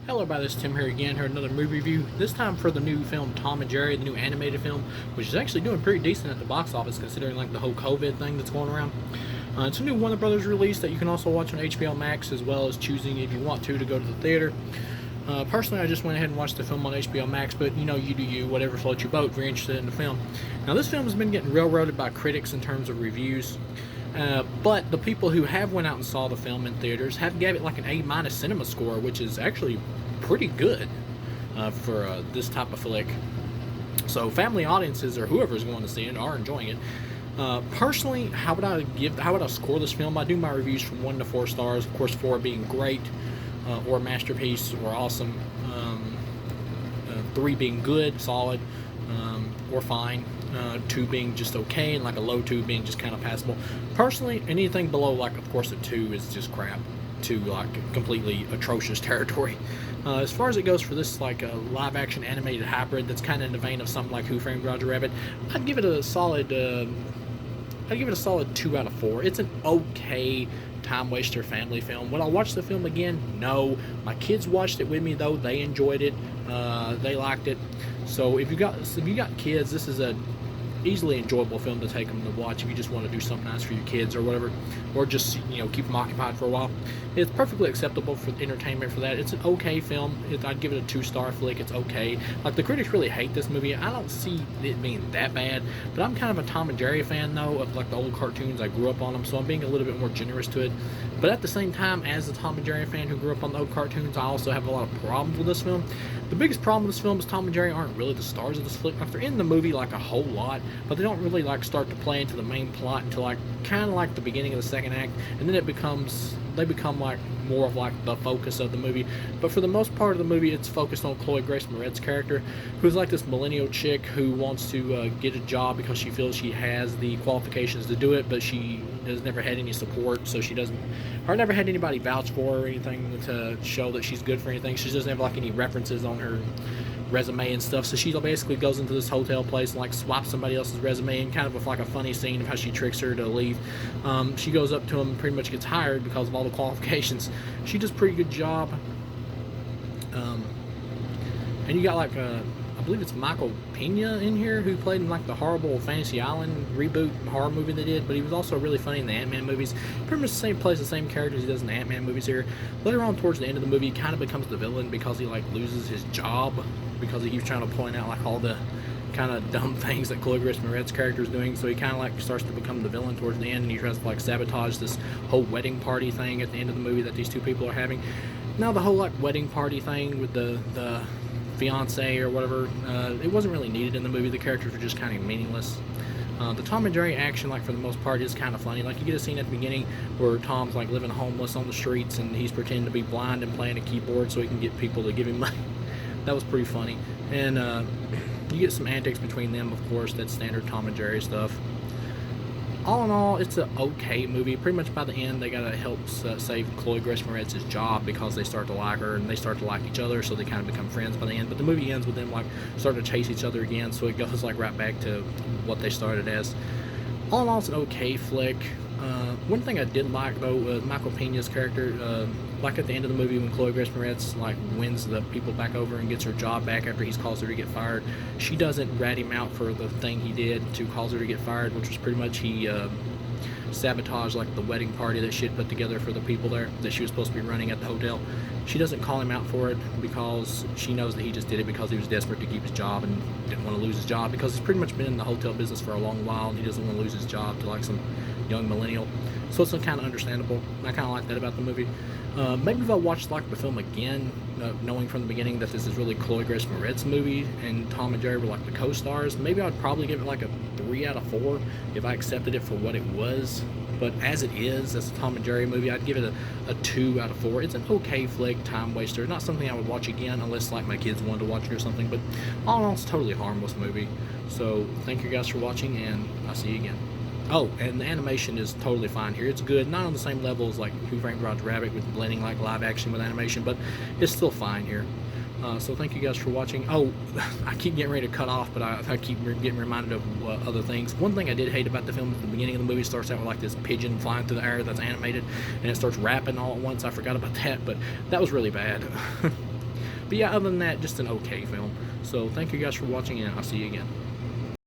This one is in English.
Hello, everybody. This is Tim here again. Here another movie review. This time for the new film Tom and Jerry, the new animated film, which is actually doing pretty decent at the box office considering like the whole COVID thing that's going around. It's a new Warner Brothers release that you can also watch on HBO Max, as well as choosing if you want to go to the theater. Personally, I just went ahead and watched the film on HBO Max, but you know, you do you, whatever floats your boat if you're interested in the film. Now, this film has been getting railroaded by critics in terms of reviews. But the people who have went out and saw the film in theaters have gave it like an A- cinema score, which is actually pretty good for this type of flick. So family audiences or whoever's going to see it are enjoying it. Personally, how would I score this film? I do my reviews from 1 to 4 stars. Of course, 4 being great, or masterpiece, or awesome. 3 being good, solid, or fine. 2 being just okay, and like a low 2 being just kind of passable. Personally, anything below, like, of course, a 2 is just crap, to like completely atrocious territory. As far as it goes for this like live action animated hybrid that's kind of in the vein of something like Who Framed Roger Rabbit, I'd give it a solid I'd give it a solid 2 out of 4. It's an okay time waster family film. Would I watch the film again? No. My kids watched it with me though. They enjoyed it. They liked it. So if you got kids, this is a easily enjoyable film to take them to watch if you just want to do something nice for your kids or whatever, or just keep them occupied for a while. It's perfectly acceptable for entertainment for that. It's an okay film. I'd give it a 2-star flick. It's okay. Like, the critics really hate this movie. I don't see it being that bad, but I'm kind of a Tom and Jerry fan though, of like the old cartoons. I grew up on them, so I'm being a little bit more generous to it. But at the same time, as a Tom and Jerry fan who grew up on the old cartoons, I also have a lot of problems with this film. The biggest problem with this film is Tom and Jerry aren't really the stars of this flick. Like, they're in the movie like a whole lot, but they don't really like start to play into the main plot until like kind of like the beginning of the second act, and then they become like more of like the focus of the movie. But for the most part of the movie, it's focused on Chloe Grace Moretz's character, who's like this millennial chick who wants to get a job because she feels she has the qualifications to do it, but she has never had any support, so she doesn't, or never had anybody vouch for her or anything to show that she's good for anything. She doesn't have like any references on her resume and stuff, so she basically goes into this hotel place and like swaps somebody else's resume, and kind of with like a funny scene of how she tricks her to leave. She goes up to him and pretty much gets hired because of all the qualifications. She does a pretty good job. And you got like I believe it's Michael Pena in here, who played in like the horrible Fantasy Island reboot horror movie they did, but he was also really funny in the Ant-Man movies. Pretty much the same, plays the same characters he does in the Ant-Man movies here. Later on towards the end of the movie, he kind of becomes the villain because he like loses his job because he keeps trying to point out like all the kind of dumb things that Chloe Grace Moretz's character is doing. So he kind of like starts to become the villain towards the end, and he tries to like sabotage this whole wedding party thing at the end of the movie that these two people are having. Now the whole like wedding party thing with the fiance or whatever, it wasn't really needed in the movie. The characters were just kind of meaningless. The Tom and Jerry action, like for the most part, is kind of funny. Like, you get a scene at the beginning where Tom's like living homeless on the streets, and he's pretending to be blind and playing a keyboard so he can get people to give him money. That was pretty funny. And you get some antics between them, of course. That's standard Tom and Jerry stuff. All in all, it's an okay movie. Pretty much by the end, they gotta help save Chloe Grace Moretz's job because they start to like her and they start to like each other, so they kind of become friends by the end. But the movie ends with them like starting to chase each other again, so it goes like right back to what they started as. All in all, it's an okay flick. One thing I did like though was Michael Pena's character. Like at the end of the movie, when Chloe Grace Moretz like wins the people back over and gets her job back after he's caused her to get fired, she doesn't rat him out for the thing he did to cause her to get fired, which was pretty much he sabotaged like the wedding party that she had put together for the people there that she was supposed to be running at the hotel. She doesn't call him out for it because she knows that he just did it because he was desperate to keep his job and didn't want to lose his job, because he's pretty much been in the hotel business for a long while and he doesn't want to lose his job to like some young millennial. So it's kind of understandable. I kind of like that about the movie. Maybe if I watched like the film again, knowing from the beginning that this is really Chloe Grace Moretz's movie and Tom and Jerry were like the co-stars, maybe I'd probably give it like a 3 out of 4 if I accepted it for what it was. But as it is, as a Tom and Jerry movie, I'd give it a 2 out of 4. It's an okay flick, time waster. Not something I would watch again unless like my kids wanted to watch it or something. But all in all, it's a totally harmless movie. So thank you guys for watching, and I'll see you again. Oh, and the animation is totally fine here. It's good, not on the same level as like Who Framed Roger Rabbit with blending like live action with animation, but it's still fine here. So thank you guys for watching. Oh, I keep getting ready to cut off, but I keep getting reminded of other things. One thing I did hate about the film at the beginning of the movie starts out with like this pigeon flying through the air that's animated, and it starts rapping all at once. I forgot about that, but that was really bad. But yeah, other than that, just an okay film. So thank you guys for watching, and I'll see you again.